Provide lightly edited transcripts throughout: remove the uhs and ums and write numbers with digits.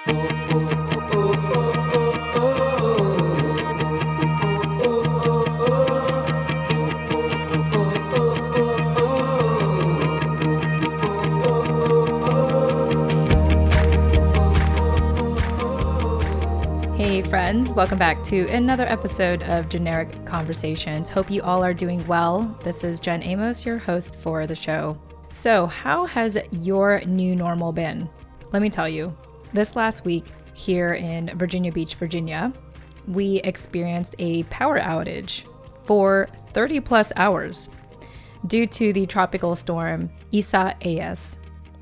Hey friends, welcome back to another episode of Generic Conversations. Hope you all are doing well. This is Jen Amos, your host for the show. So, how has your new normal been? Let me tell you, this last week here in Virginia Beach, Virginia, we experienced a power outage for 30 plus hours due to the tropical storm Isaias.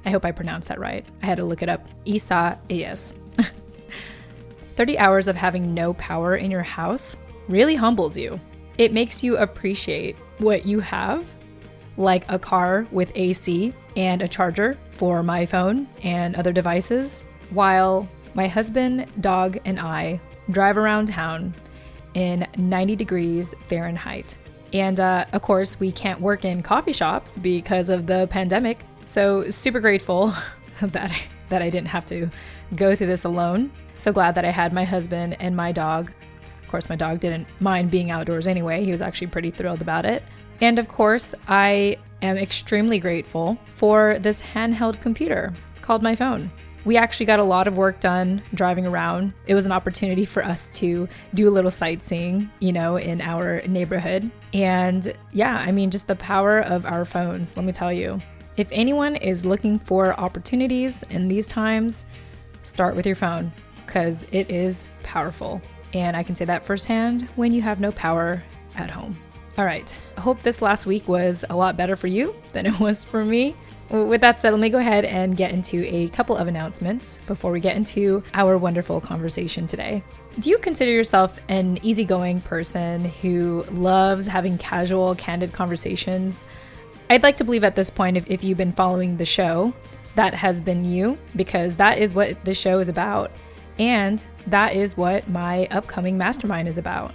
I hope I pronounced that right. I had to look it up. Isaias. 30 hours of having no power in your house really humbles you. It makes you appreciate what you have, like a car with AC and a charger for my phone and other devices, while my husband, dog, and I drive around town in 90 degrees Fahrenheit. And of course, we can't work in coffee shops because of the pandemic. So super grateful that I didn't have to go through this alone. So glad that I had my husband and my dog. Of course, my dog didn't mind being outdoors anyway. He was actually pretty thrilled about it. And of course, I am extremely grateful for this handheld computer called my phone. We actually got a lot of work done driving around. It was an opportunity for us to do a little sightseeing, in our neighborhood. And yeah, I mean, just the power of our phones, let me tell you. If anyone is looking for opportunities in these times, start with your phone, because it is powerful. And I can say that firsthand when you have no power at home. All right, I hope this last week was a lot better for you than it was for me. With that said, let me go ahead and get into a couple of announcements before we get into our wonderful conversation today. Do you consider yourself an easygoing person who loves having casual, candid conversations? I'd like to believe at this point, if you've been following the show, that has been you, because that is what the show is about. And that is what my upcoming mastermind is about.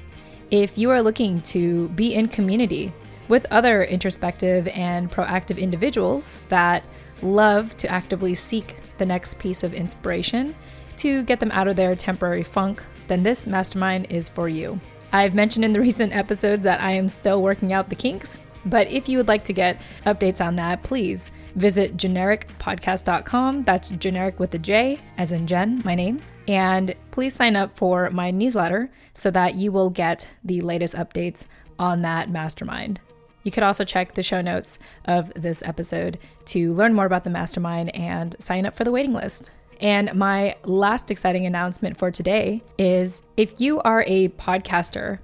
If you are looking to be in community with other introspective and proactive individuals that love to actively seek the next piece of inspiration to get them out of their temporary funk, then this mastermind is for you. I've mentioned in the recent episodes that I am still working out the kinks, but if you would like to get updates on that, please visit genericpodcast.com. That's generic with a J, as in Jen, my name. And please sign up for my newsletter so that you will get the latest updates on that mastermind. You could also check the show notes of this episode to learn more about the mastermind and sign up for the waiting list. And my last exciting announcement for today is if you are a podcaster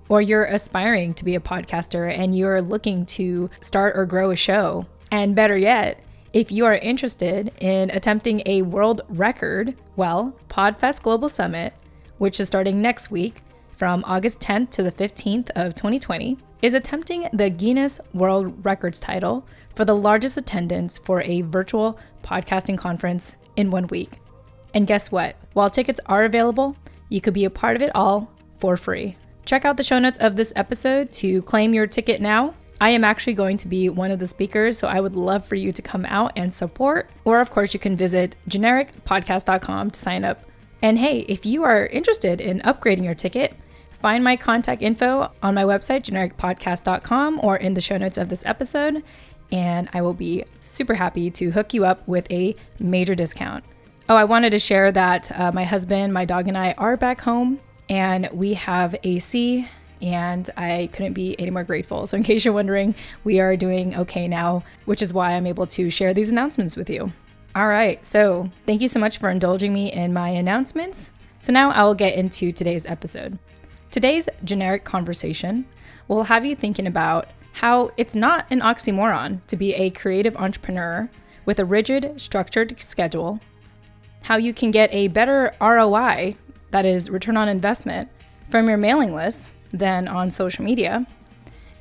or you're aspiring to be a podcaster and you're looking to start or grow a show, and better yet, if you are interested in attempting a world record, well, PodFest Global Summit, which is starting next week from August 10th to the 15th of 2020, is attempting the Guinness World Records title for the largest attendance for a virtual podcasting conference in 1 week. And guess what? While tickets are available, you could be a part of it all for free. Check out the show notes of this episode to claim your ticket now. I am actually going to be one of the speakers, so I would love for you to come out and support. Or of course, you can visit genericpodcast.com to sign up. And hey, if you are interested in upgrading your ticket, find my contact info on my website, genericpodcast.com, or in the show notes of this episode, and I will be super happy to hook you up with a major discount. Oh, I wanted to share that my husband, my dog, and I are back home, and we have AC, and I couldn't be any more grateful. So in case you're wondering, we are doing okay now, which is why I'm able to share these announcements with you. All right, so thank you so much for indulging me in my announcements. So now I will get into today's episode. Today's generic conversation will have you thinking about how it's not an oxymoron to be a creative entrepreneur with a rigid, structured schedule, how you can get a better ROI, that is return on investment, from your mailing list than on social media,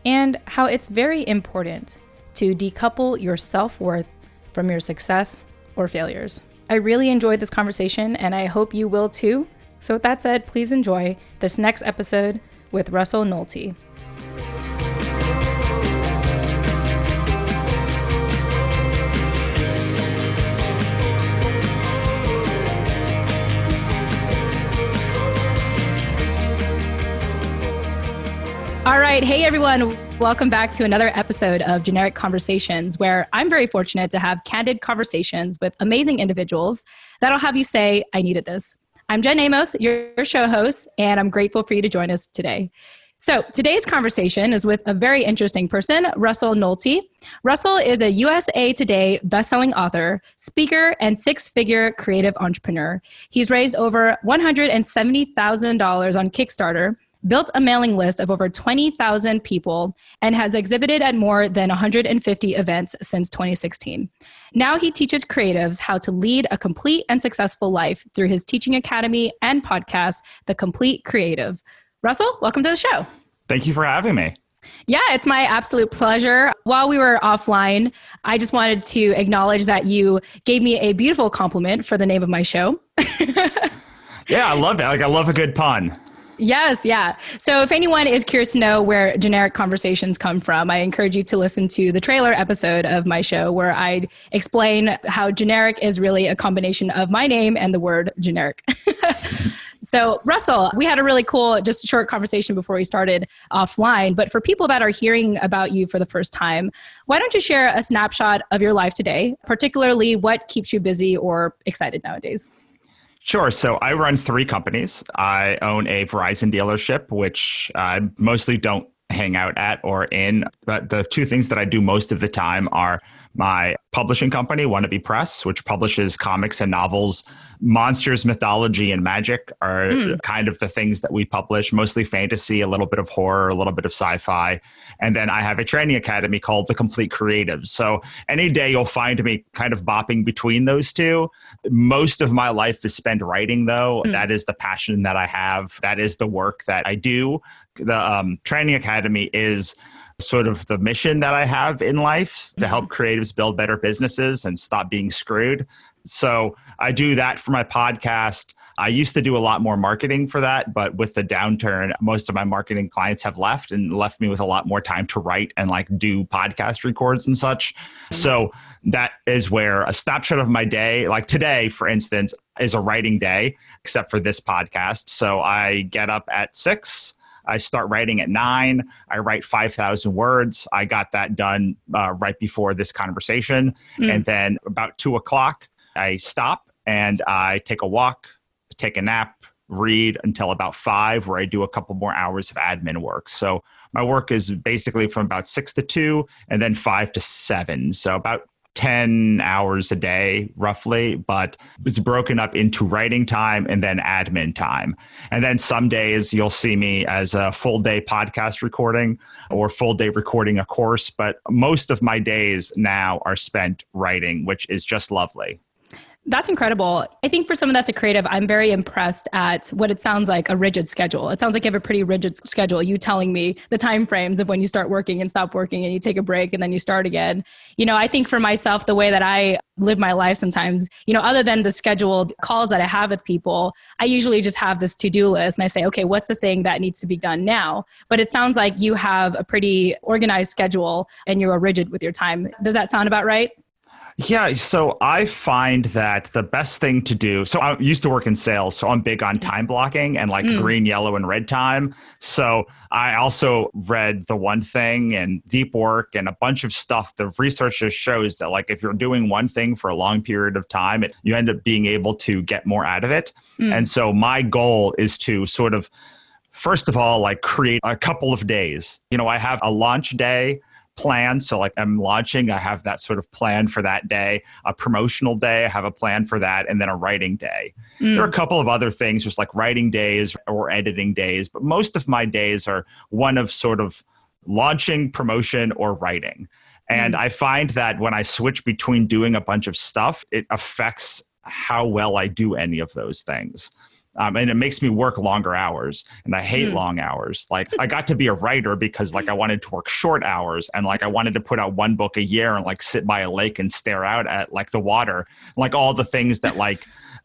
and how it's very important to decouple your self-worth from your success or failures. I really enjoyed this conversation, and I hope you will too. So with that said, please enjoy this next episode with Russell Nohelty. All right. Hey, everyone. Welcome back to another episode of Generic Conversations, where I'm very fortunate to have candid conversations with amazing individuals that'll have you say, I needed this. I'm Jen Amos, your show host, and I'm grateful for you to join us today. So today's conversation is with a very interesting person, Russell Nohelty. Russell is a USA Today bestselling author, speaker, and six-figure creative entrepreneur. He's raised over $170,000 on Kickstarter, built a mailing list of over 20,000 people, and has exhibited at more than 150 events since 2016. Now he teaches creatives how to lead a complete and successful life through his teaching academy and podcast, The Complete Creative. Russell, welcome to the show. Thank you for having me. Yeah, it's my absolute pleasure. While we were offline, I just wanted to acknowledge that you gave me a beautiful compliment for the name of my show. Yeah, I love it. I love a good pun. Yes, yeah. So if anyone is curious to know where generic conversations come from, I encourage you to listen to the trailer episode of my show where I explain how generic is really a combination of my name and the word generic. So Russell, we had a really cool, just short conversation before we started offline. But for people that are hearing about you for the first time, why don't you share a snapshot of your life today, particularly what keeps you busy or excited nowadays? Sure. So I run 3 companies. I own a Verizon dealership, which I mostly don't hang out at or in. But the 2 things that I do most of the time are my publishing company, Wannabe Press, which publishes comics and novels. Monsters, mythology, and magic are kind of the things that we publish, mostly fantasy, a little bit of horror, a little bit of sci-fi. And then I have a training academy called The Complete Creative. So any day you'll find me kind of bopping between those 2. Most of my life is spent writing, though. That is the passion that I have. That is the work that I do. The training academy is sort of the mission that I have in life to help creatives build better businesses and stop being screwed. So I do that for my podcast. I used to do a lot more marketing for that, but with the downturn, most of my marketing clients have left and left me with a lot more time to write and do podcast records and such. So that is where a snapshot of my day, like today, for instance, is a writing day, except for this podcast. So I get up at 6. I start writing at 9. I write 5,000 words. I got that done right before this conversation. And then about 2 o'clock, I stop and I take a walk, take a nap, read until about 5, where I do a couple more hours of admin work. So my work is basically from about 6 to 2 and then 5 to 7. So about 10 hours a day, roughly, but it's broken up into writing time and then admin time. And then some days you'll see me as a full day podcast recording or full day recording a course. But most of my days now are spent writing, which is just lovely. That's incredible. I think for someone that's a creative, I'm very impressed at what it sounds like a rigid schedule. It sounds like you have a pretty rigid schedule. You telling me the time frames of when you start working and stop working and you take a break and then you start again. I think for myself, the way that I live my life sometimes, other than the scheduled calls that I have with people, I usually just have this to-do list and I say, okay, what's the thing that needs to be done now? But it sounds like you have a pretty organized schedule and you're rigid with your time. Does that sound about right? Yeah, so I find that the best thing to do, so I used to work in sales, so I'm big on time blocking and green, yellow, and red time. So I also read The One Thing and Deep Work and a bunch of stuff. The research just shows that if you're doing one thing for a long period of time, you end up being able to get more out of it. And so my goal is to sort of, first of all, create a couple of days. I have a launch day plan. So I'm launching, I have that sort of plan for that day. A promotional day, I have a plan for that. And then a writing day. There are a couple of other things, just writing days or editing days. But most of my days are one of sort of launching, promotion, or writing. And I find that when I switch between doing a bunch of stuff, it affects how well I do any of those things. And it makes me work longer hours, and I hate long hours. I got to be a writer because I wanted to work short hours, and I wanted to put out 1 book a year and sit by a lake and stare out at the water, all the things that nice.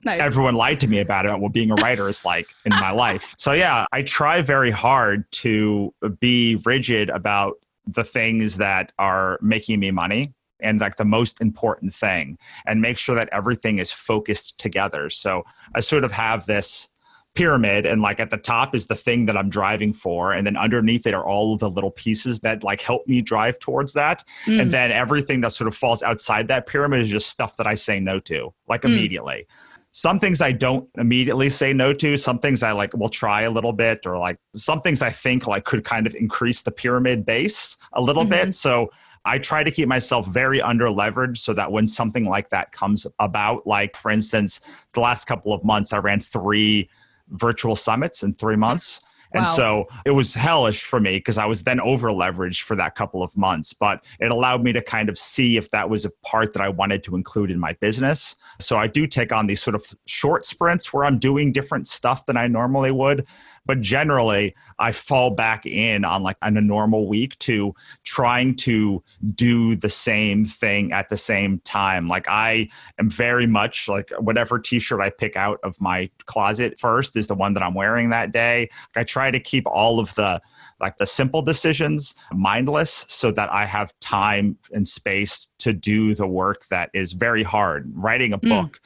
Everyone lied to me about what being a writer is like in my life. So yeah, I try very hard to be rigid about the things that are making me money and the most important thing, and make sure that everything is focused together. So I sort of have this pyramid, and like at the top is the thing that I'm driving for, and then underneath it are all of the little pieces that like help me drive towards that. And then everything that sort of falls outside that pyramid is just stuff that I say no to, like immediately. Some things I don't immediately say no to. Some things I like will try a little bit, or like some things I think like could kind of increase the pyramid base a little bit. So I try to keep myself very under leveraged so that when something like that comes about, like for instance, the last couple of months, I ran 3 virtual summits in 3 months. And so it was hellish for me because I was then over leveraged for that couple of months, but it allowed me to kind of see if that was a part that I wanted to include in my business. So I do take on these sort of short sprints where I'm doing different stuff than I normally would. But generally, I fall back in on like on a normal week to trying to do the same thing at the same time. Like I am very much like whatever t-shirt I pick out of my closet first is the one that I'm wearing that day. I try to keep all of the like the simple decisions mindless so that I have time and space to do the work that is very hard. Writing a book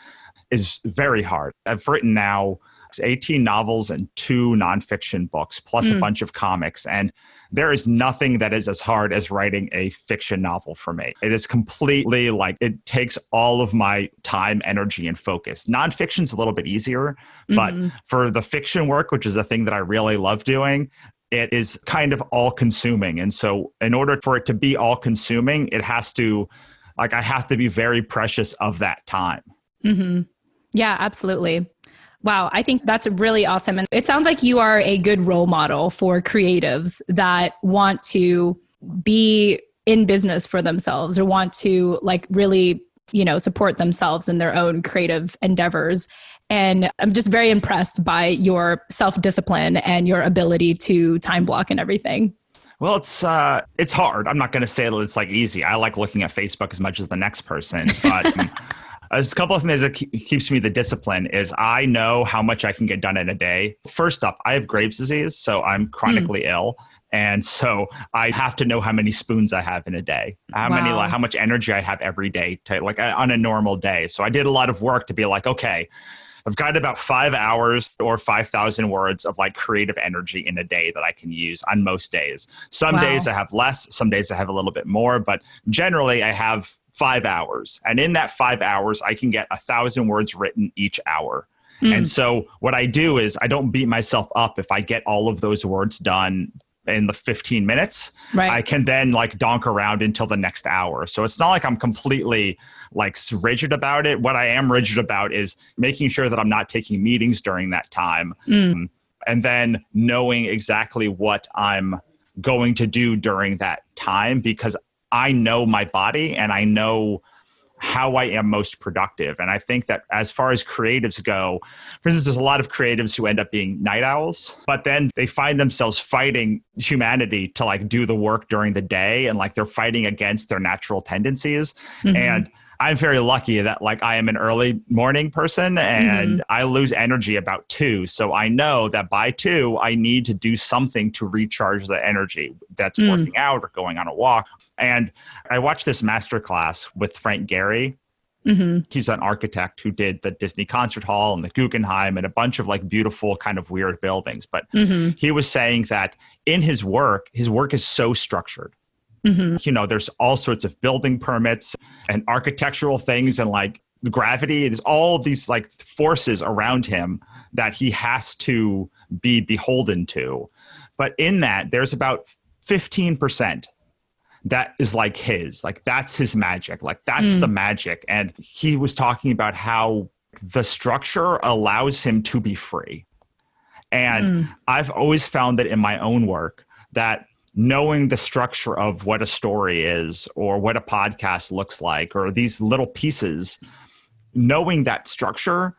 is very hard. I've written now 18 novels and 2 nonfiction books, plus a bunch of comics. And there is nothing that is as hard as writing a fiction novel for me. It is completely like, it takes all of my time, energy, and focus. Nonfiction's a little bit easier, but for the fiction work, which is a thing that I really love doing, it is kind of all consuming. And so in order for it to be all consuming, it has to, like, I have to be very precious of that time. Yeah, absolutely. Wow, I think that's really awesome. And it sounds like you are a good role model for creatives that want to be in business for themselves or want to like really, support themselves in their own creative endeavors. And I'm just very impressed by your self-discipline and your ability to time block and everything. Well, it's hard. I'm not going to say that it's like easy. I like looking at Facebook as much as the next person, but there's a couple of things that keeps me the discipline is I know how much I can get done in a day. First up, I have Graves' disease, so I'm chronically ill. And so I have to know how many spoons I have in a day, how much energy I have every day to like on a normal day. So I did a lot of work to be like, okay, I've got about 5 hours or 5,000 words of like creative energy in a day that I can use on most days. Some days I have less, some days I have a little bit more, but generally I have 5 hours. And in that 5 hours, I can get 1,000 words written each hour. And so what I do is I don't beat myself up if I get all of those words done in the 15 minutes. I can then like donk around until the next hour. So it's not like I'm completely like rigid about it. What I am rigid about is making sure that I'm not taking meetings during that time. And then knowing exactly what I'm going to do during that time, because I know my body and I know how I am most productive. And I think that as far as creatives go, for instance, there's a lot of creatives who end up being night owls, but then they find themselves fighting humanity to like do the work during the day. And like they're fighting against their natural tendencies. And I'm very lucky that like I am an early morning person and I lose energy about 2. So I know that by 2, I need to do something to recharge the energy. That's working out or going on a walk. And I watched this masterclass with Frank Gehry. He's an architect who did the Disney Concert Hall and the Guggenheim and a bunch of like beautiful kind of weird buildings. But he was saying that in his work is so structured. There's all sorts of building permits and architectural things and like gravity. There's all of these like forces around him that he has to be beholden to. But in that, there's about 15% that is like his, like that's his magic, like that's the magic. And he was talking about how the structure allows him to be free. And I've always found that in my own work that knowing the structure of what a story is or what a podcast looks like or these little pieces, knowing that structure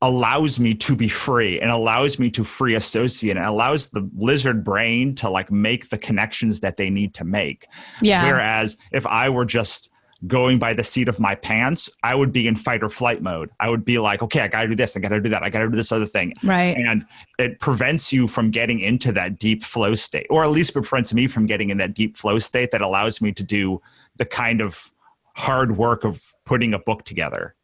allows me to be free and allows me to free associate and allows the lizard brain to like make the connections that they need to make. Whereas if I were just going by the seat of my pants, I would be in fight or flight mode. I would be like, okay, I got to do this. I got to do that. I got to do this other thing. And it prevents you from getting into that deep flow state, or at least it prevents me from getting in that deep flow state that allows me to do the kind of hard work of putting a book together.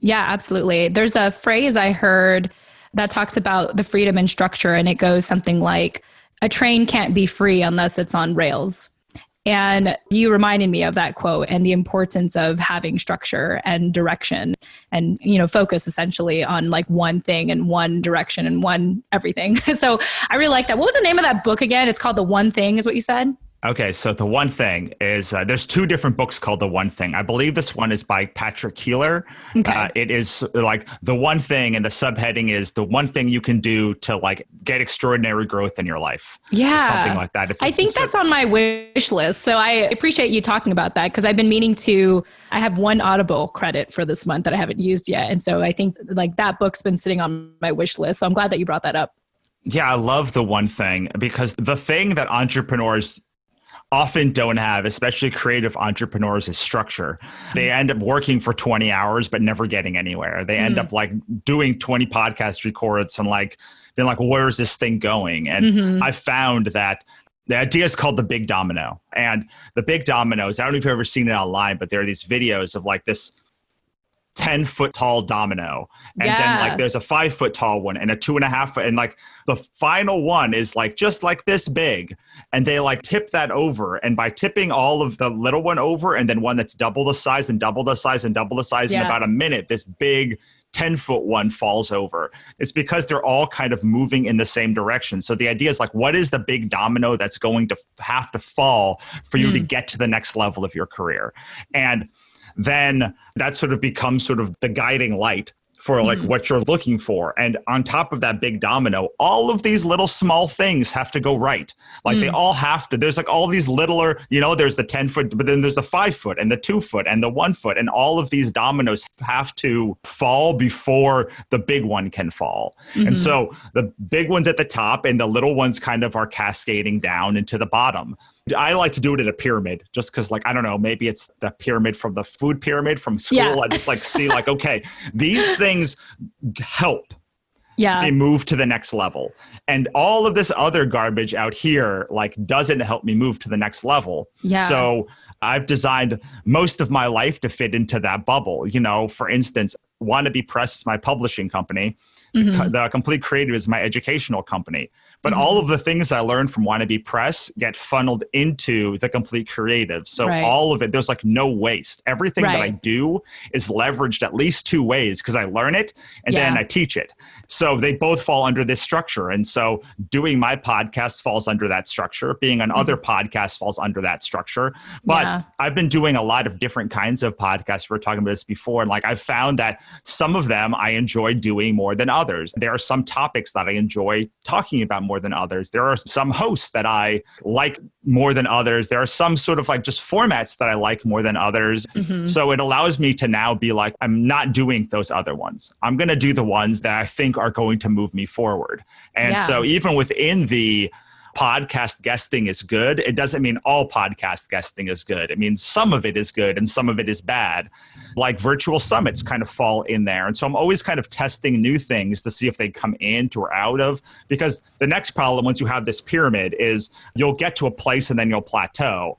Yeah, absolutely. There's a phrase I heard that talks about the freedom and structure. And it goes something like, a train can't be free unless it's on rails. And you reminded me of that quote and the importance of having structure and direction and, focus essentially on like one thing and one direction and one everything. So I really like that. What was the name of that book again? It's called The One Thing, is what you said? Okay, so The One Thing is, there's two different books called The One Thing. I believe this one is by Patrick Keeler. Okay. It is like The One Thing, and the subheading is the one thing you can do to like get extraordinary growth in your life. Yeah. Something like that. I think that's on my wish list. So I appreciate you talking about that because I've been meaning to, I have one Audible credit for this month that I haven't used yet. And so I think like that book's been sitting on my wish list. So I'm glad that you brought that up. Yeah, I love The One Thing because the thing that entrepreneurs often don't have, especially creative entrepreneurs, is structure. They end up working for 20 hours, but never getting anywhere. They end up like doing 20 podcast records and like being like, where's this thing going? And I found that the idea is called the big domino. And the big dominoes, I don't know if you've ever seen it online, but there are these videos of like this 10-foot tall domino. And then like there's a 5-foot tall one and a 2.5 foot. And like the final one is like just like this big. And they like tip that over. And by tipping all of the little one over and then one that's double the size and double the size and double the size in about a minute, this big 10-foot one falls over. It's because they're all kind of moving in the same direction. So the idea is like, what is the big domino that's going to have to fall for you to get to the next level of your career? And then that sort of becomes sort of the guiding light for like what you're looking for. And on top of that big domino, all of these little small things have to go right. Like they all have to, there's like all these littler, there's the 10-foot, but then there's the 5-foot and the 2-foot and the 1-foot. And all of these dominoes have to fall before the big one can fall. And so the big one's at the top and the little ones kind of are cascading down into the bottom. I like to do it in a pyramid just because like, I don't know, maybe it's the pyramid from the food pyramid from school. Yeah. I just like see like, okay, these things help me move to the next level. And all of this other garbage out here like doesn't help me move to the next level. Yeah. So I've designed most of my life to fit into that bubble. For instance, Wannabe Press is my publishing company. The Complete Creative is my educational company. But all of the things I learned from Wannabe Press get funneled into the Complete Creative. So all of it, there's like no waste. Everything that I do is leveraged at least 2 ways because I learn it and then I teach it. So they both fall under this structure. And so doing my podcast falls under that structure. Being on other podcasts falls under that structure. But I've been doing a lot of different kinds of podcasts. We were talking about this before. And like I've found that some of them I enjoy doing more than others. There are some topics that I enjoy talking about more than others. There are some hosts that I like more than others. There are some sort of like just formats that I like more than others. So it allows me to now be like, I'm not doing those other ones. I'm going to do the ones that I think are going to move me forward. And so even within the podcast guesting is good, it doesn't mean all podcast guesting is good. It means some of it is good and some of it is bad. Like virtual summits kind of fall in there. And so I'm always kind of testing new things to see if they come into or out of, because the next problem once you have this pyramid is you'll get to a place and then you'll plateau.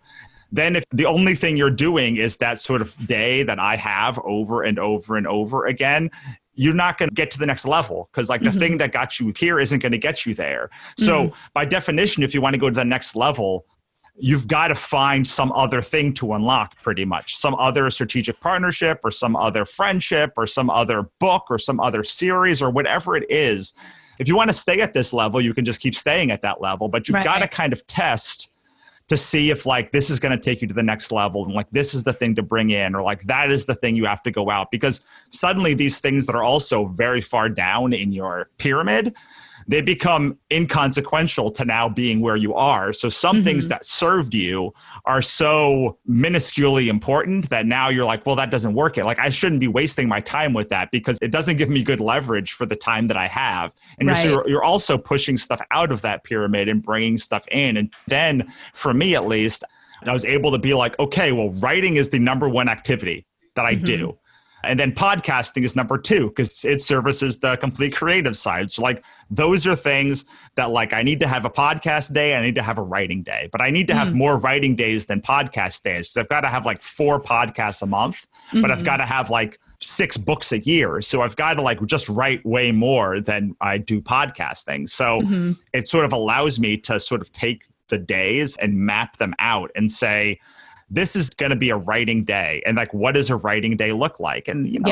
Then if the only thing you're doing is that sort of day that I have over and over and over again, you're not going to get to the next level because like the thing that got you here isn't going to get you there. So by definition, if you want to go to the next level, you've got to find some other thing to unlock pretty much. Some other strategic partnership or some other friendship or some other book or some other series or whatever it is. If you want to stay at this level, you can just keep staying at that level, but you've got to kind of test to see if like this is going to take you to the next level and like this is the thing to bring in or like that is the thing you have to go out, because suddenly these things that are also very far down in your pyramid, they become inconsequential to now being where you are. So some things that served you are so minusculely important that now you're like, well, that doesn't work. Like I shouldn't be wasting my time with that because it doesn't give me good leverage for the time that I have. And you're also pushing stuff out of that pyramid and bringing stuff in. And then for me, at least, I was able to be like, okay, well, writing is the number one activity that I do. And then podcasting is number 2 because it services the complete creative side. So like those are things that like I need to have a podcast day. I need to have a writing day, but I need to have more writing days than podcast days. So I've got to have like 4 podcasts a month, but I've got to have like 6 books a year. So I've got to like just write way more than I do podcasting. So it sort of allows me to sort of take the days and map them out and say, this is going to be a writing day. And like, what does a writing day look like? And,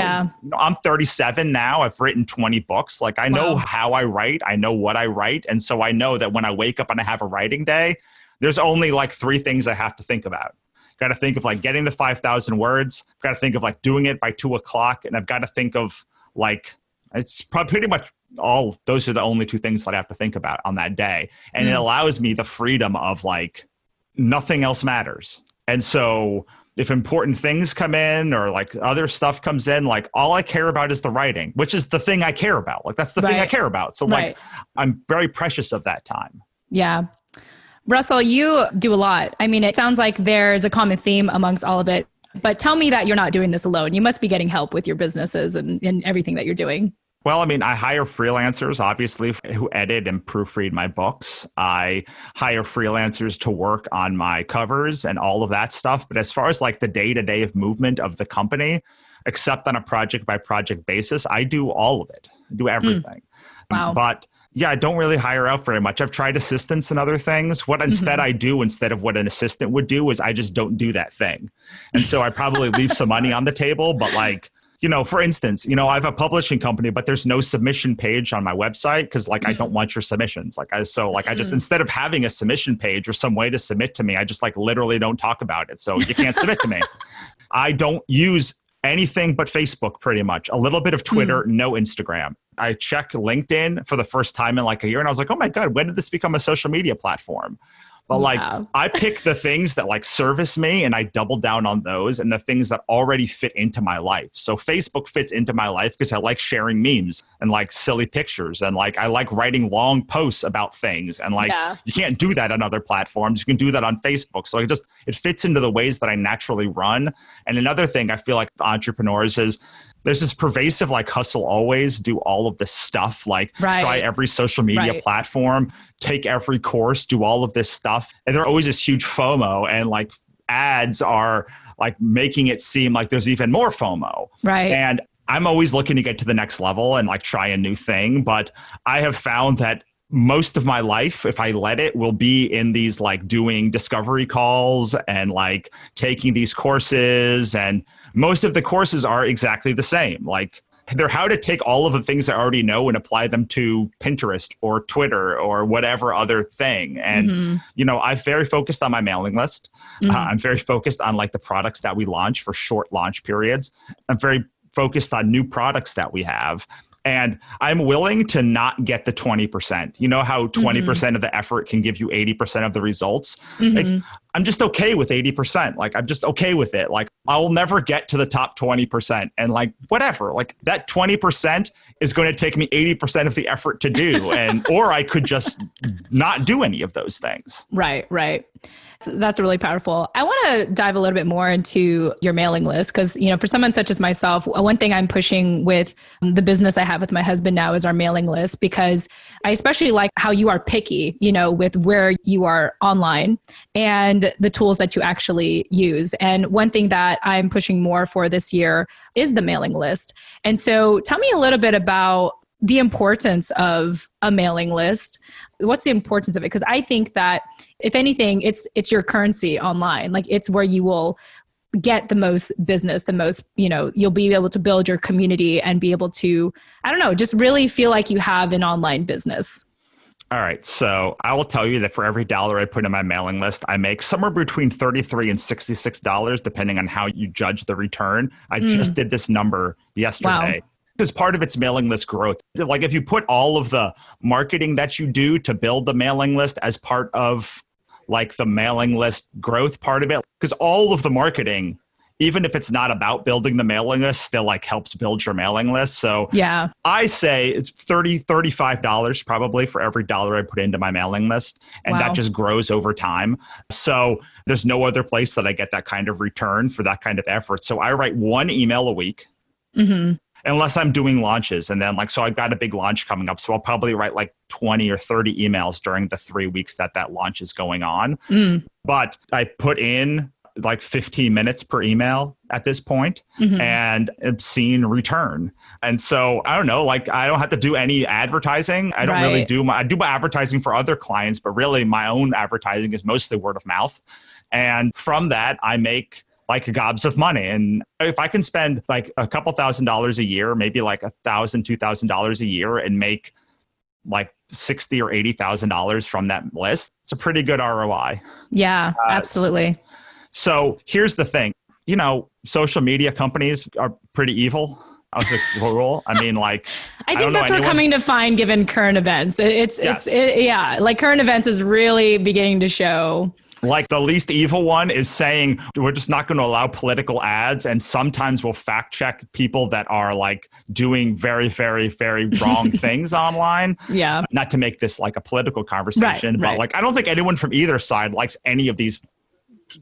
I'm 37 now. I've written 20 books. Like I know how I write. I know what I write. And so I know that when I wake up and I have a writing day, there's only like 3 things I have to think about. Got to think of like getting the 5,000 words. Got to think of like doing it by 2:00. And I've got to think of like, it's probably pretty much all, those are the only 2 things that I have to think about on that day. And it allows me the freedom of like, nothing else matters. And so if important things come in or like other stuff comes in, like all I care about is the writing, which is the thing I care about. Like that's the thing I care about. So like, I'm very precious of that time. Yeah. Russell, you do a lot. I mean, it sounds like there's a common theme amongst all of it, but tell me that you're not doing this alone. You must be getting help with your businesses and everything that you're doing. Well, I mean, I hire freelancers, obviously, who edit and proofread my books. I hire freelancers to work on my covers and all of that stuff. But as far as like the day-to-day of movement of the company, except on a project by project basis, I do all of it. I do everything. Wow. But yeah, I don't really hire out very much. I've tried assistants and other things. What instead I do, instead of what an assistant would do, is I just don't do that thing. And so I probably leave some money on the table, but like, for instance, I have a publishing company, but there's no submission page on my website because like, I don't want your submissions. I just, instead of having a submission page or some way to submit to me, I just like literally don't talk about it. So you can't submit to me. I don't use anything but Facebook pretty much. A little bit of Twitter, no Instagram. I check LinkedIn for the first time in like a year and I was like, oh my God, when did this become a social media platform? But like, I pick the things that like service me and I double down on those and the things that already fit into my life. So Facebook fits into my life because I like sharing memes and like silly pictures. And like, I like writing long posts about things. And like, you can't do that on other platforms. You can do that on Facebook. So it fits into the ways that I naturally run. And another thing I feel like entrepreneurs is, there's this pervasive like hustle always, do all of this stuff, like try every social media platform, take every course, do all of this stuff. And there's always this huge FOMO and like ads are like making it seem like there's even more FOMO. Right. And I'm always looking to get to the next level and like try a new thing. But I have found that most of my life, if I let it, will be in these like doing discovery calls and like taking these courses. And most of the courses are exactly the same. Like they're how to take all of the things I already know and apply them to Pinterest or Twitter or whatever other thing. And, I'm very focused on my mailing list. I'm very focused on like the products that we launch for short launch periods. I'm very focused on new products that we have. And I'm willing to not get the 20%. You know how 20% of the effort can give you 80% of the results? Like, I'm just okay with 80%. Like, I'm just okay with it. Like, I'll never get to the top 20%. And like, whatever, like that 20% is going to take me 80% of the effort to do. Or I could just not do any of those things. Right. That's really powerful. I want to dive a little bit more into your mailing list because, for someone such as myself, one thing I'm pushing with the business I have with my husband now is our mailing list because I especially like how you are picky, with where you are online and the tools that you actually use. And one thing that I'm pushing more for this year is the mailing list. And so tell me a little bit about the importance of a mailing list. What's the importance of it? Because I think that if anything, it's your currency online. Like it's where you will get the most business, the most, you'll be able to build your community and be able to, just really feel like you have an online business. All right. So I will tell you that for every $1 I put in my mailing list, I make somewhere between $33 and $66, depending on how you judge the return. I just did this number yesterday. Wow. As part of its mailing list growth. Like if you put all of the marketing that you do to build the mailing list as part of like the mailing list growth part of it, because all of the marketing, even if it's not about building the mailing list, still like helps build your mailing list. So yeah, I say it's $35 probably for every $1 I put into my mailing list. And that just grows over time. So there's no other place that I get that kind of return for that kind of effort. So I write 1 email a week. Unless I'm doing launches. And then so I've got a big launch coming up. So I'll probably write like 20 or 30 emails during the 3 weeks that launch is going on. But I put in like 15 minutes per email at this point, and obscene return. And so I don't know, like I don't have to do any advertising. I don't really I do my advertising for other clients, but really my own advertising is mostly word of mouth. And from that, I make like gobs of money. And if I can spend like a couple $1,000s a year, maybe like $1,000, $2,000 a year, and make like $60,000 or $80,000 from that list, it's a pretty good ROI. Yeah, absolutely. So here's the thing, you know, social media companies are pretty evil as a rule. I mean, like, I think that's what we're coming to find given current events. Yeah, like current events is really beginning to show. Like the least evil one is saying, we're just not going to allow political ads. And sometimes we'll fact check people that are like doing very, very, very wrong things online. Yeah. Not to make this like a political conversation, but like, I don't think anyone from either side likes any of these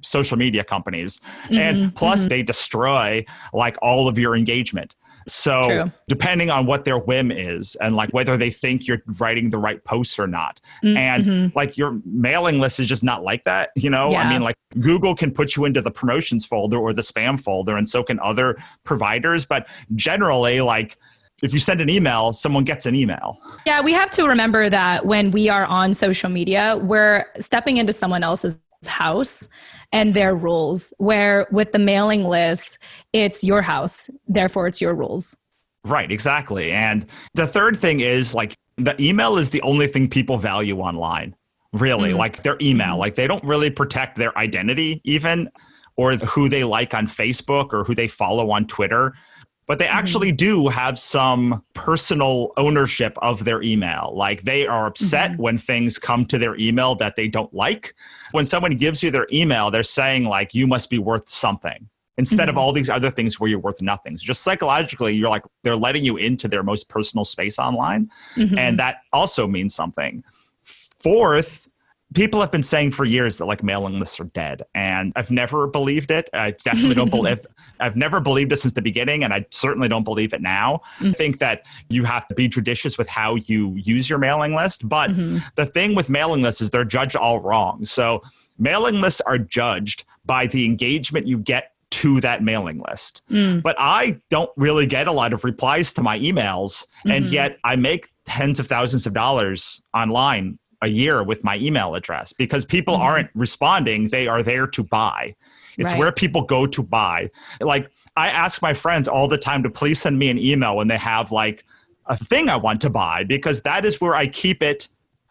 social media companies. And plus they destroy like all of your engagement. So depending on what their whim is and like whether they think you're writing the right posts or not. And like your mailing list is just not like that. You know, I mean, like Google can put you into the promotions folder or the spam folder, and so can other providers. But generally, like if you send an email, someone gets an email. Yeah, we have to remember that when we are on social media, we're stepping into someone else's house and their rules, where with the mailing list, it's your house, therefore it's your rules. Right, exactly. And the third thing is like the email is the only thing people value online, really, like their email. Like they don't really protect their identity even, or who they like on Facebook or who they follow on Twitter. But they actually do have some personal ownership of their email. Like they are upset when things come to their email that they don't like. When someone gives you their email, they're saying like, you must be worth something instead of all these other things where you're worth nothing. So just psychologically, you're like, they're letting you into their most personal space online. And that also means something. Fourth, people have been saying for years that like mailing lists are dead, and I've never believed it. I definitely don't believe. I've never believed it since the beginning, and I certainly don't believe it now. I think that you have to be judicious with how you use your mailing list. But the thing with mailing lists is they're judged all wrong. So mailing lists are judged by the engagement you get to that mailing list. But I don't really get a lot of replies to my emails, and yet I make tens of thousands of dollars online a year with my email address because people aren't responding. They are there to buy. It's where people go to buy. Like I ask my friends all the time to please send me an email when they have like a thing I want to buy, because that is where I keep it.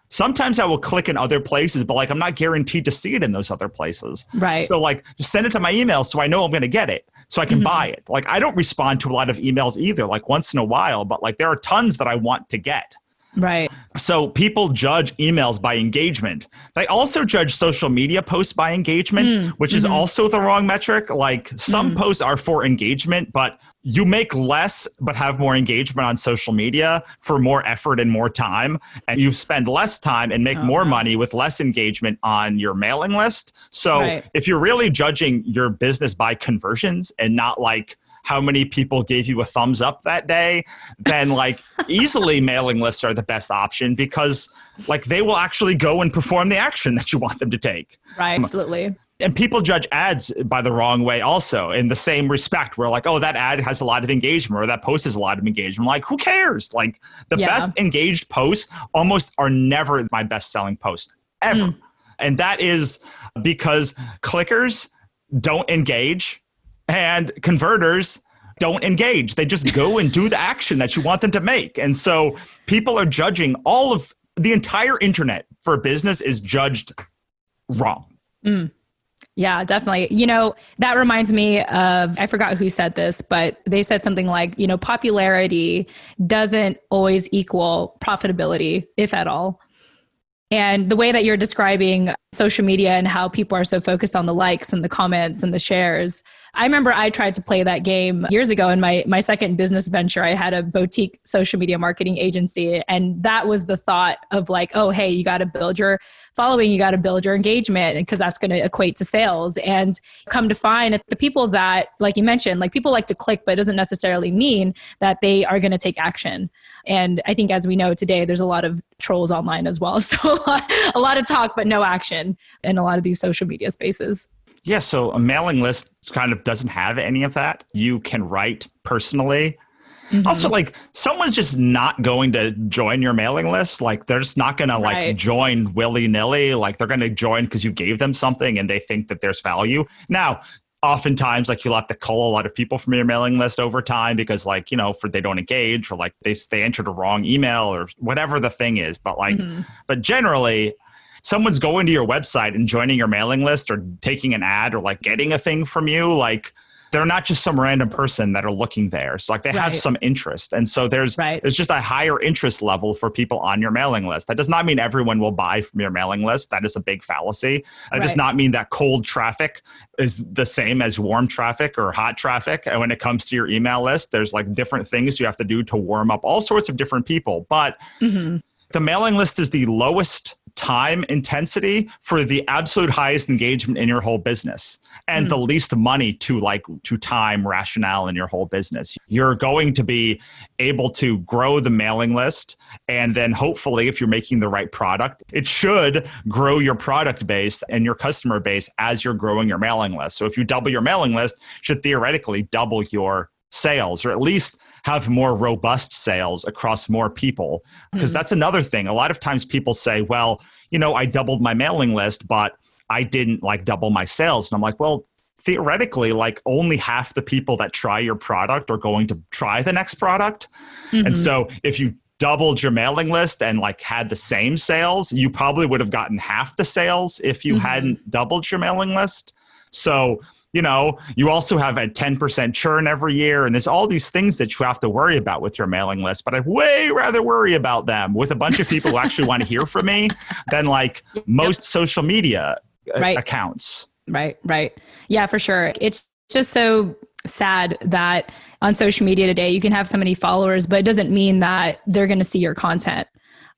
Sometimes I will click in other places, but like I'm not guaranteed to see it in those other places. Right. So like just send it to my email so I know I'm going to get it, so I can buy it. Like I don't respond to a lot of emails either, like once in a while, but like there are tons that I want to get. Right. So people judge emails by engagement. They also judge social media posts by engagement, which is also the wrong metric. Like some posts are for engagement, but you make less but have more engagement on social media for more effort and more time. And you spend less time and make more money with less engagement on your mailing list. So if you're really judging your business by conversions and not like how many people gave you a thumbs up that day, then like easily mailing lists are the best option, because like they will actually go and perform the action that you want them to take. Right, absolutely. And people judge ads by the wrong way also, in the same respect, where like, oh, that ad has a lot of engagement or that post has a lot of engagement. Like, who cares? Like the best engaged posts almost are never my best selling post ever. And that is because clickers don't engage and converters don't engage. They just go and do the action that you want them to make. And so people are judging all of the entire internet for business is judged wrong. Yeah, definitely. You know, that reminds me of, I forgot who said this, but they said something like, you know, popularity doesn't always equal profitability, if at all. And the way that you're describing social media and how people are so focused on the likes and the comments and the shares, I remember I tried to play that game years ago in my second business venture. I had a boutique social media marketing agency. And that was the thought of like, oh, hey, you got to build your following, you got to build your engagement, because that's going to equate to sales. And come to find it's the people that, like you mentioned, like people like to click, but it doesn't necessarily mean that they are going to take action. And I think as we know today, there's a lot of trolls online as well. So a lot of talk, but no action in a lot of these social media spaces. Yeah, so a mailing list kind of doesn't have any of that. You can write personally. Also, Mm-hmm. like, someone's just not going to join your mailing list. Like, they're just not going to like Right. join willy-nilly. Like, they're going to join because you gave them something and they think that there's value. Now, oftentimes, like, you'll have to cull a lot of people from your mailing list over time because, like, for they don't engage, or like they entered a wrong email or whatever the thing is. But like, Mm-hmm. but generally, someone's going to your website and joining your mailing list or taking an ad or like getting a thing from you, like, they're not just some random person that are looking there. So like, they have Right. some interest. And so there's just a higher interest level for people on your mailing list. That does not mean everyone will buy from your mailing list. That is a big fallacy. That does not mean that cold traffic is the same as warm traffic or hot traffic. And when it comes to your email list, there's like different things you have to do to warm up all sorts of different people. But the mailing list is the lowest time intensity for the absolute highest engagement in your whole business, and the least money to time rationale in your whole business. You're going to be able to grow the mailing list, and then hopefully, if you're making the right product, it should grow your product base and your customer base as you're growing your mailing list. So if you double your mailing list, it should theoretically double your sales, or at least have more robust sales across more people. Because that's another thing. A lot of times people say, well, I doubled my mailing list, but I didn't like double my sales. And I'm like, well, theoretically, like, only half the people that try your product are going to try the next product. And so if you doubled your mailing list and like had the same sales, you probably would have gotten half the sales if you hadn't doubled your mailing list. So you also have a 10% churn every year. And there's all these things that you have to worry about with your mailing list. But I'd way rather worry about them with a bunch of people who actually want to hear from me than like most social media accounts. Right. Yeah, for sure. It's just so sad that on social media today, you can have so many followers, but it doesn't mean that they're going to see your content.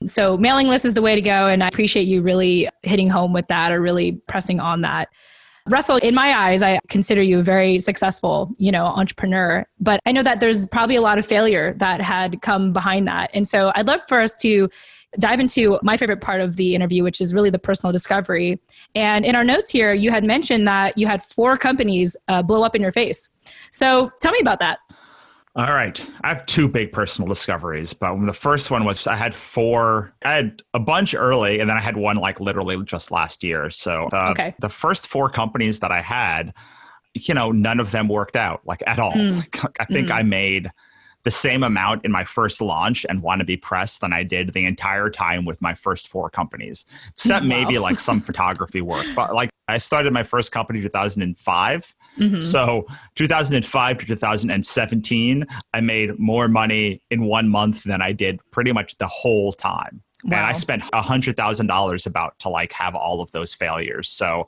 So mailing list is the way to go. And I appreciate you really hitting home with that, or really pressing on that. Russell, in my eyes, I consider you a very successful, entrepreneur, but I know that there's probably a lot of failure that had come behind that. And so I'd love for us to dive into my favorite part of the interview, which is really the personal discovery. And in our notes here, you had mentioned that you had 4 companies blow up in your face. So tell me about that. All right. I have 2 big personal discoveries, but the first one was I had a bunch early, and then I had one like literally just last year. So the first 4 companies that I had, none of them worked out like at all. I think I made the same amount in my first launch and Wannabe Press than I did the entire time with my first 4 companies, except maybe like some photography work. But like, I started my first company in 2005. So 2005 to 2017, I made more money in 1 month than I did pretty much the whole time. Wow. And I spent $100,000 about to like have all of those failures. So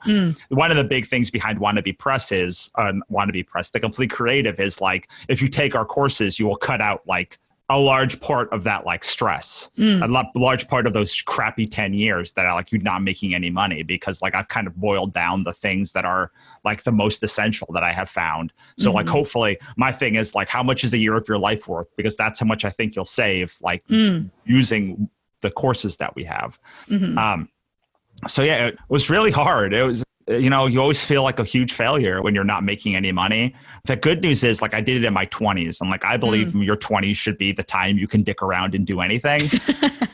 one of the big things behind Wannabe Press is the complete creative is like, if you take our courses, you will cut out like a large part of that like stress, a large part of those crappy 10 years that are like you're not making any money, because like I've kind of boiled down the things that are like the most essential that I have found. So like, hopefully my thing is like, how much is a year of your life worth? Because that's how much I think you'll save like using the courses that we have. So yeah, it was really hard. It was, you always feel like a huge failure when you're not making any money. The good news is like I did it in my 20s. And like, I believe your 20s should be the time you can dick around and do anything.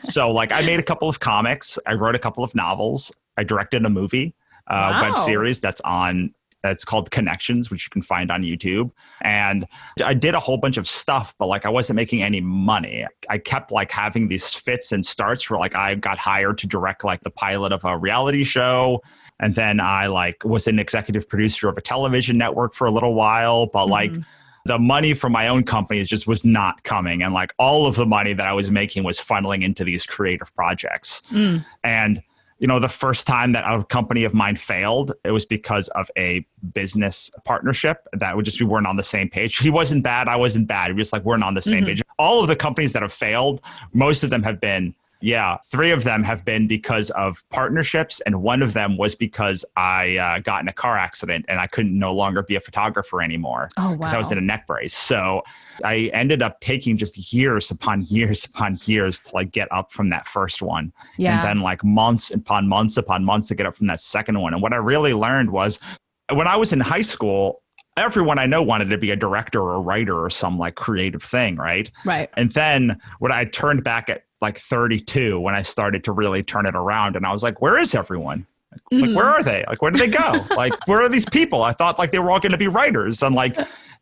So like I made a couple of comics. I wrote a couple of novels. I directed a movie, web series that's called Connections, which you can find on YouTube. And I did a whole bunch of stuff, but like I wasn't making any money. I kept like having these fits and starts where like I got hired to direct like the pilot of a reality show. And then I like was an executive producer of a television network for a little while, but like the money from my own companies just was not coming. And like all of the money that I was making was funneling into these creative projects. And the first time that a company of mine failed, it was because of a business partnership that we weren't on the same page. He wasn't bad. I wasn't bad. We just like weren't on the same page. All of the companies that have failed, most of them have been, 3 of them have been because of partnerships. And one of them was because I got in a car accident and I couldn't no longer be a photographer anymore because I was in a neck brace. So I ended up taking just years upon years upon years to like get up from that first one. And then like months upon months upon months to get up from that second one. And what I really learned was when I was in high school, everyone I know wanted to be a director or a writer or some like creative thing, right? Right. And then when I turned back at like 32, when I started to really turn it around, and I was like, where is everyone? Like, where are they? Like, where did they go? Like, where are these people? I thought like they were all going to be writers, and like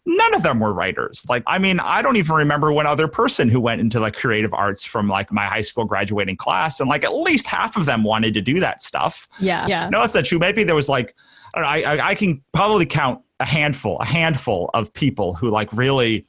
none of them were writers. Like, I mean, I don't even remember one other person who went into like creative arts from like my high school graduating class, and like at least half of them wanted to do that stuff. Yeah. Yeah. No, that's not true. Maybe there was like, I can probably count a handful of people who like really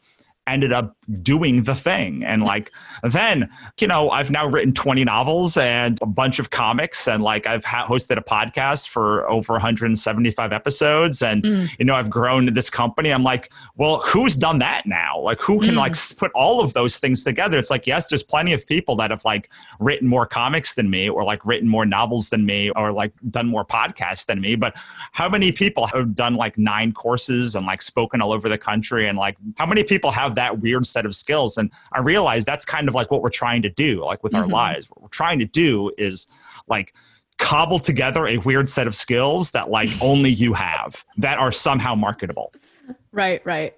ended up doing the thing. And like, then, you know, I've now written 20 novels and a bunch of comics, and like I've hosted a podcast for over 175 episodes. And, you know, I've grown this company. I'm like, well, who's done that now? Like, who can like put all of those things together? It's like, yes, there's plenty of people that have like written more comics than me, or like written more novels than me, or like done more podcasts than me. But how many people have done like 9 courses and like spoken all over the country? And like, how many people have that weird set of skills? And I realized that's kind of like what we're trying to do, like with our lives. What we're trying to do is like cobble together a weird set of skills that like only you have, that are somehow marketable. Right, right.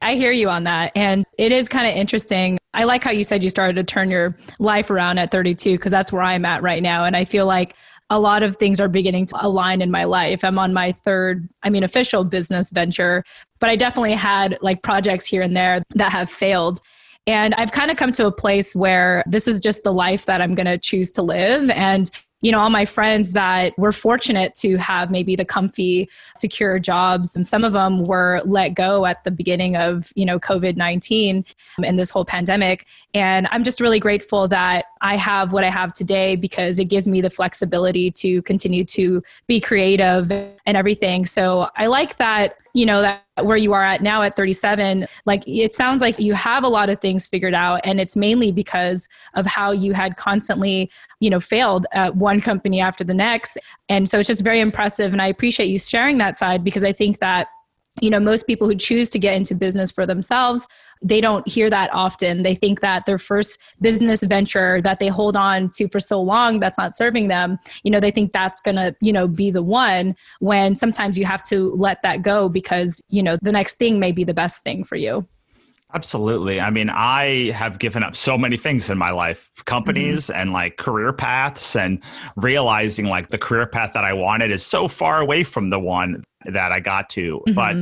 I hear you on that. And it is kind of interesting. I like how you said you started to turn your life around at 32, because that's where I'm at right now. And I feel like a lot of things are beginning to align in my life. I'm on my third, official business venture, but I definitely had like projects here and there that have failed. And I've kind of come to a place where this is just the life that I'm going to choose to live. And, you know, all my friends that were fortunate to have maybe the comfy, secure jobs, and some of them were let go at the beginning of, you know, COVID-19 and this whole pandemic. And I'm just really grateful that I have what I have today, because it gives me the flexibility to continue to be creative and everything. So I like that, you know, that where you are at now at 37, like it sounds like you have a lot of things figured out, and it's mainly because of how you had constantly, you know, failed at one company after the next. And so it's just very impressive. And I appreciate you sharing that side, because I think that, you know, most people who choose to get into business for themselves, they don't hear that often. They think that their first business venture that they hold on to for so long that's not serving them, you know, they think that's going to, you know, be the one, when sometimes you have to let that go, because, you know, the next thing may be the best thing for you. Absolutely. I mean, I have given up so many things in my life, companies and like career paths, and realizing like the career path that I wanted is so far away from the one that I got to. But,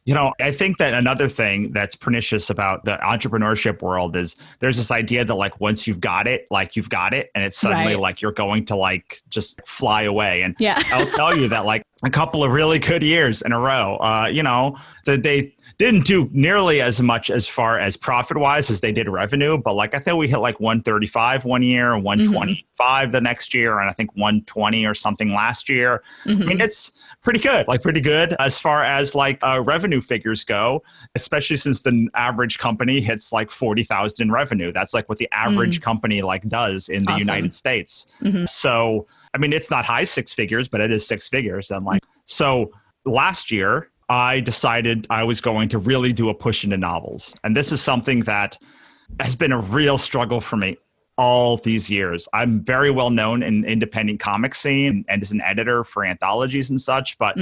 you know, I think that another thing that's pernicious about the entrepreneurship world is there's this idea that like once you've got it, like you've got it, and it's suddenly like you're going to like just fly away. And I'll tell you that like a couple of really good years in a row, you know, that they didn't do nearly as much as far as profit wise as they did revenue. But like, I think we hit like 135 one year and 125 the next year. And I think 120 or something last year. I mean, it's pretty good as far as like revenue figures go, especially since the average company hits like 40,000 in revenue. That's like what the average company like does in the United States. So, I mean, it's not high 6 figures, but it is 6 figures. And like, so last year, I decided I was going to really do a push into novels. And this is something that has been a real struggle for me all these years. I'm very well known in independent comic scene and as an editor for anthologies and such, but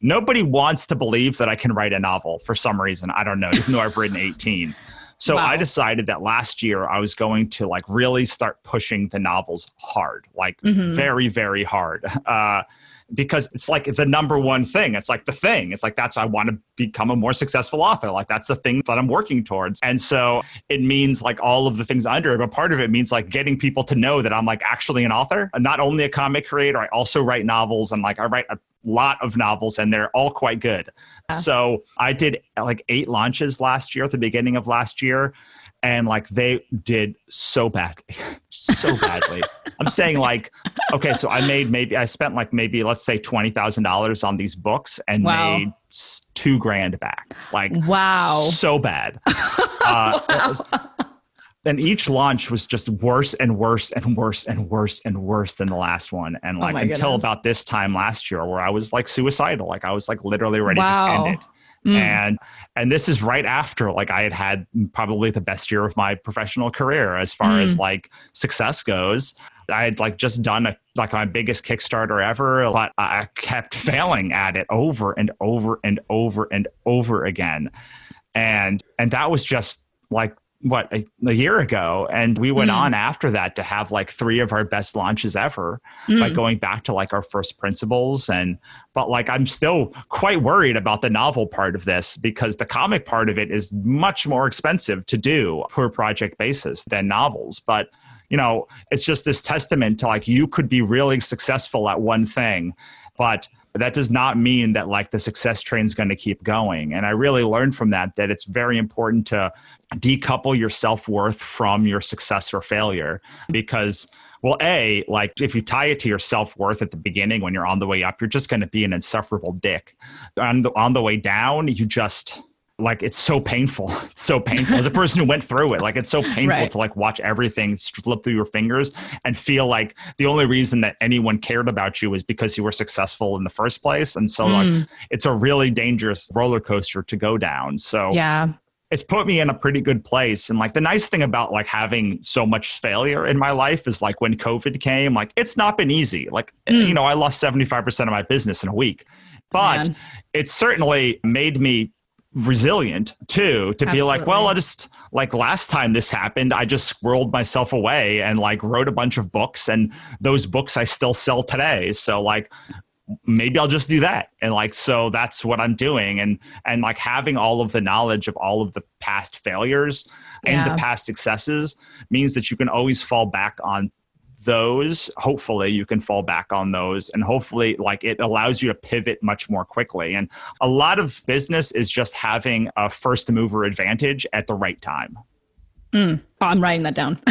nobody wants to believe that I can write a novel for some reason. I don't know, even though I've written 18. So I decided that last year I was going to like really start pushing the novels hard, like very, very hard. Because it's like the number one thing. It's like the thing. It's like, I want to become a more successful author. Like that's the thing that I'm working towards. And so it means like all of the things under it, but part of it means like getting people to know that I'm like actually an author, not only a comic creator. I also write novels, and like I write a lot of novels, and they're all quite good. So I did like 8 launches last year at the beginning of last year. And like they did so badly, so badly. I'm saying like, okay, so I spent like maybe let's say $20,000 on these books and made $2,000 back. Like, so bad. And each launch was just worse and worse and worse and worse and worse than the last one. And like until about this time last year, where I was like suicidal, like I was like literally ready to end it. And this is right after like I had probably the best year of my professional career as far as like success goes. I had like just done my biggest Kickstarter ever, but I kept failing at it over and over and over and over again. And that was just like a year ago. And we went on after that to have like 3 of our best launches ever, like going back to like our first principles. But like, I'm still quite worried about the novel part of this because the comic part of it is much more expensive to do per project basis than novels. But, you know, it's just this testament to like, you could be really successful at one thing, but that does not mean that like the success train is going to keep going. And I really learned from that it's very important to decouple your self-worth from your success or failure because, well, like if you tie it to your self-worth at the beginning when you're on the way up, you're just going to be an insufferable dick. On the way down, you just... like, it's so painful. It's so painful. As a person who went through it, like, it's so painful to like watch everything slip through your fingers and feel like the only reason that anyone cared about you is because you were successful in the first place. And so like, it's a really dangerous roller coaster to go down. So it's put me in a pretty good place. And like the nice thing about like having so much failure in my life is like when COVID came, like it's not been easy. Like, you know, I lost 75% of my business in a week, but it certainly made me resilient too, to be like, well, I just like last time this happened, I just squirreled myself away and like wrote a bunch of books, and those books I still sell today. So like, maybe I'll just do that. And like, so that's what I'm doing. And like having all of the knowledge of all of the past failures and the past successes means that you can always fall back on those. Hopefully you can fall back on those, and hopefully like it allows you to pivot much more quickly. And a lot of business is just having a first mover advantage at the right time. Oh, I'm writing that down.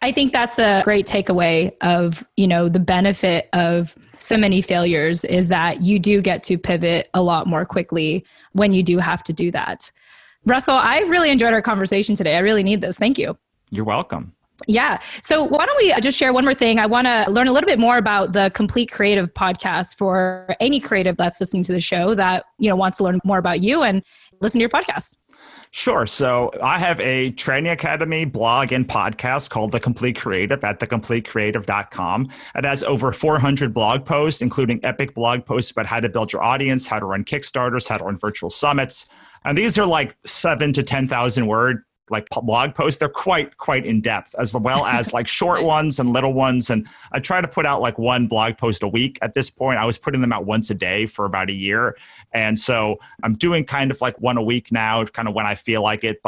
I think that's a great takeaway of, you know, the benefit of so many failures is that you do get to pivot a lot more quickly when you do have to do that. Russell, I really enjoyed our conversation today. I really need this. Thank you. You're welcome. Yeah. So why don't we just share one more thing? I want to learn a little bit more about the Complete Creative podcast for any creative that's listening to the show that, you know, wants to learn more about you and listen to your podcast. Sure. So I have a training academy blog and podcast called The Complete Creative at thecompletecreative.com. It has over 400 blog posts, including epic blog posts about how to build your audience, how to run Kickstarters, how to run virtual summits. And these are like 7,000 to 10,000 word like blog posts. They're quite in depth, as well as like short ones and little ones. And I try to put out like one blog post a week at this point. I was putting them out once a day for about a year. And so I'm doing kind of like one a week now, kind of when I feel like it,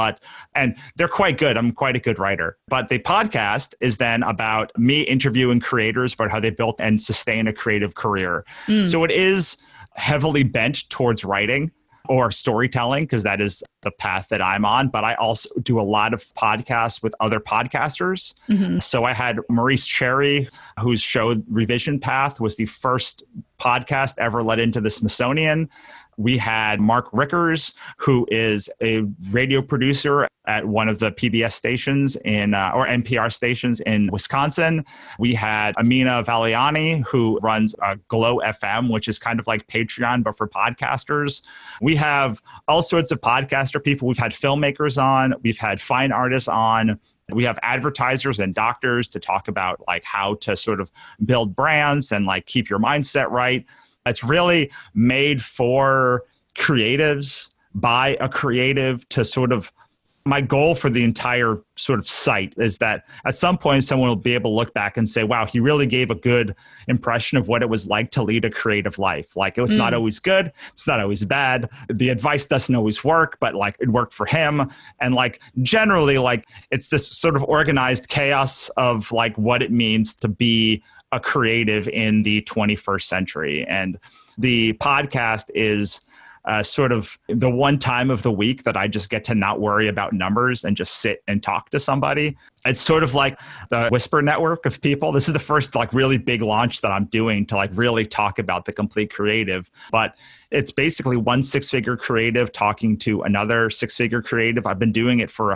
and they're quite good. I'm quite a good writer. But the podcast is then about me interviewing creators about how they built and sustain a creative career. So it is heavily bent towards writing or storytelling, because that is the path that I'm on. But I also do a lot of podcasts with other podcasters. So I had Maurice Cherry, whose show Revision Path was the first podcast ever let into the Smithsonian. We had Mark Rickers, who is a radio producer at one of the PBS stations or NPR stations in Wisconsin. We had Amina Valiani, who runs Glow FM, which is kind of like Patreon, but for podcasters. We have all sorts of podcaster people. We've had filmmakers on. We've had fine artists on. We have advertisers and doctors to talk about like how to sort of build brands and like keep your mindset right. It's really made for creatives by a creative to sort of, my goal for the entire sort of site is that at some point someone will be able to look back and say, wow, he really gave a good impression of what it was like to lead a creative life. Like it's not always good. It's not always bad. The advice doesn't always work, but like it worked for him. And like generally like it's this sort of organized chaos of like what it means to be a creative in the 21st century. And the podcast is sort of the one time of the week that I just get to not worry about numbers and just sit and talk to somebody. It's sort of like the Whisper network of people. This is the first like really big launch that I'm doing to like really talk about the Complete Creative. But it's basically one six-figure creative talking to another six-figure creative. I've been doing it for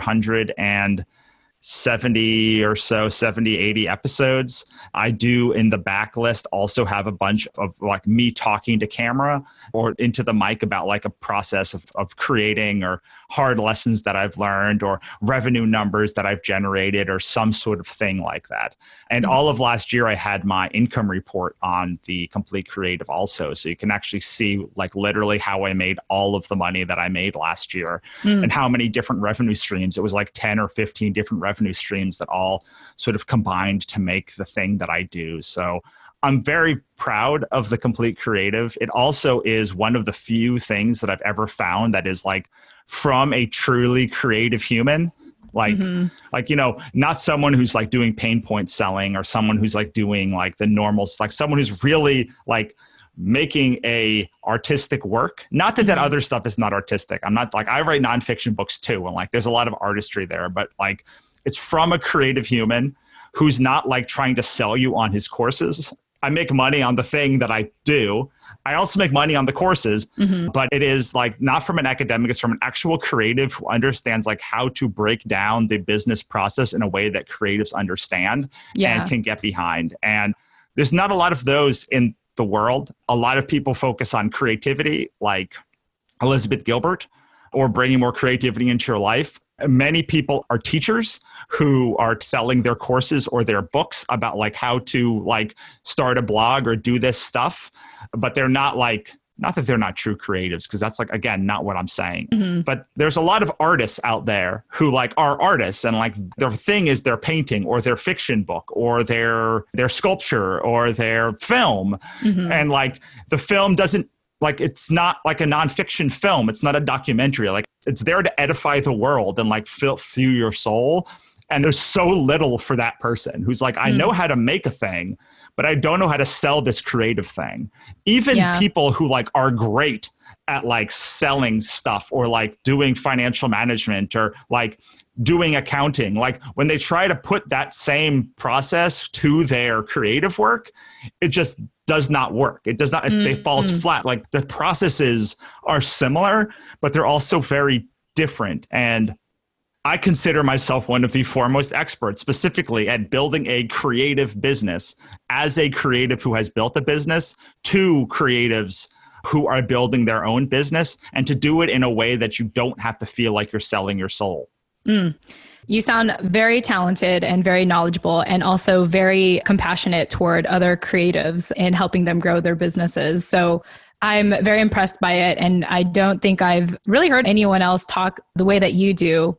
70 or so, 70, 80 episodes. I do in the backlist also have a bunch of like me talking to camera or into the mic about like a process of creating or hard lessons that I've learned or revenue numbers that I've generated or some sort of thing like that. And all of last year, I had my income report on the Complete Creative also. So you can actually see like literally how I made all of the money that I made last year and how many different revenue streams. It was like 10 or 15 different revenue streams that all sort of combined to make the thing that I do. So I'm very proud of the Complete Creative. It also is one of the few things that I've ever found that is like from a truly creative human. Like, not someone who's like doing pain point selling or someone who's like doing like the normals, like someone who's really like making a artistic work. Not that that other stuff is not artistic. I'm not like, I write nonfiction books too. And like, there's a lot of artistry there, but like it's from a creative human who's not like trying to sell you on his courses. I make money on the thing that I do. I also make money on the courses, but it is like not from an academic, it's from an actual creative who understands like how to break down the business process in a way that creatives understand and can get behind. And there's not a lot of those in the world. A lot of people focus on creativity like Elizabeth Gilbert or bringing more creativity into your life. Many people are teachers who are selling their courses or their books about like how to like start a blog or do this stuff, but they're not like, not that they're not true creatives, because that's like, again, not what I'm saying. But there's a lot of artists out there who like are artists and like their thing is their painting or their fiction book or their sculpture or their film. And like the film doesn't, like, it's not like a nonfiction film. It's not a documentary. Like it's there to edify the world and like fuel your soul. And there's so little for that person who's like, I know how to make a thing, but I don't know how to sell this creative thing. Even people who like are great at like selling stuff or like doing financial management or like doing accounting, like when they try to put that same process to their creative work, it just does not work. It does not, it falls flat. Like the processes are similar, but they're also very different. And I consider myself one of the foremost experts specifically at building a creative business as a creative who has built a business to creatives who are building their own business and to do it in a way that you don't have to feel like you're selling your soul. You sound very talented and very knowledgeable and also very compassionate toward other creatives and helping them grow their businesses. So I'm very impressed by it. And I don't think I've really heard anyone else talk the way that you do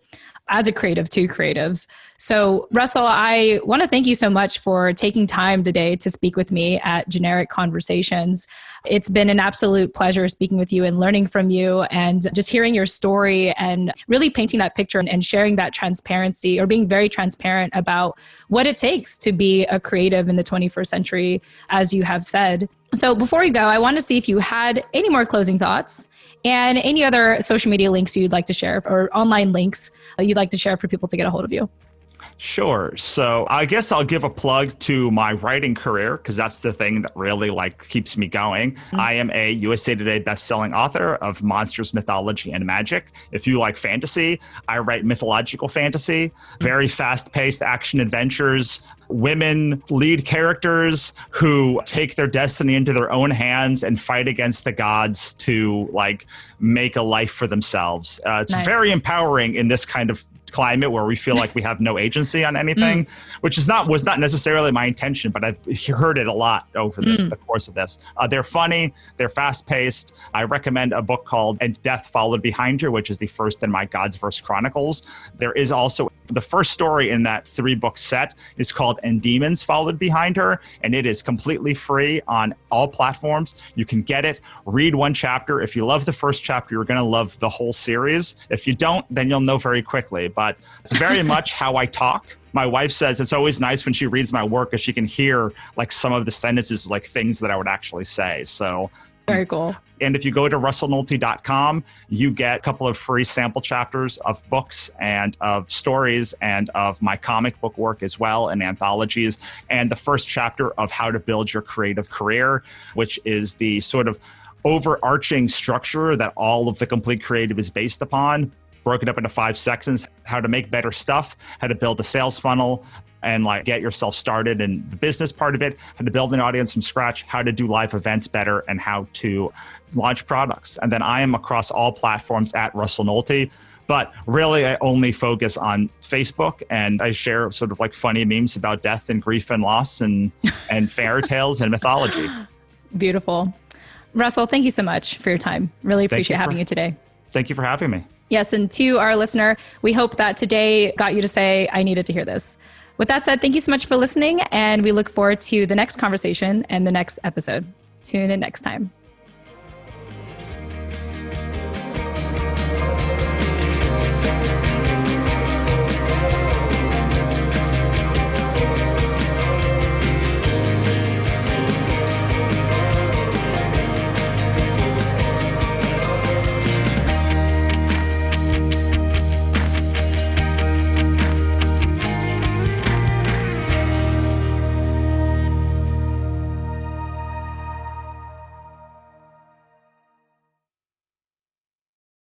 as a creative to creatives. So Russell, I want to thank you so much for taking time today to speak with me at Generic Conversations. It's been an absolute pleasure speaking with you and learning from you and just hearing your story and really painting that picture and sharing that transparency or being very transparent about what it takes to be a creative in the 21st century, as you have said. So before we go, I want to see if you had any more closing thoughts and any other social media links you'd like to share or online links you'd like to share for people to get a hold of you. Sure. So I guess I'll give a plug to my writing career because that's the thing that really like keeps me going. I am a USA Today bestselling author of monsters, mythology, and magic. If you like fantasy, I write mythological fantasy, very fast-paced action adventures, women lead characters who take their destiny into their own hands and fight against the gods to like make a life for themselves. It's very empowering in this kind of climate where we feel like we have no agency on anything, which was not necessarily my intention, but I've heard it a lot over the course of this. They're funny, they're fast-paced. I recommend a book called And Death Followed Behind Her, which is the first in my God's Verse Chronicles. There is also the first story in that 3-book set is called And Demons Followed Behind Her, and it is completely free on all platforms. You can get it, read one chapter. If you love the first chapter, you're going to love the whole series. If you don't, then you'll know very quickly. But it's very much how I talk. My wife says it's always nice when she reads my work because she can hear like some of the sentences, like things that I would actually say. So very cool. And if you go to russellnohelty.com, you get a couple of free sample chapters of books and of stories and of my comic book work as well and anthologies. And the first chapter of How to Build Your Creative Career, which is the sort of overarching structure that all of the Complete Creative is based upon. broken up into 5 sections: how to make better stuff, how to build a sales funnel, and like get yourself started in the business part of it, how to build an audience from scratch, how to do live events better, and how to launch products. And then I am across all platforms at Russell Nohelty. But really, I only focus on Facebook, and I share sort of like funny memes about death and grief and loss and fairy tales and mythology. Beautiful. Russell, thank you so much for your time. Really appreciate having you today. Thank you for having me. Yes, and to our listener, we hope that today got you to say, I needed to hear this. With that said, thank you so much for listening, and we look forward to the next conversation and the next episode. Tune in next time.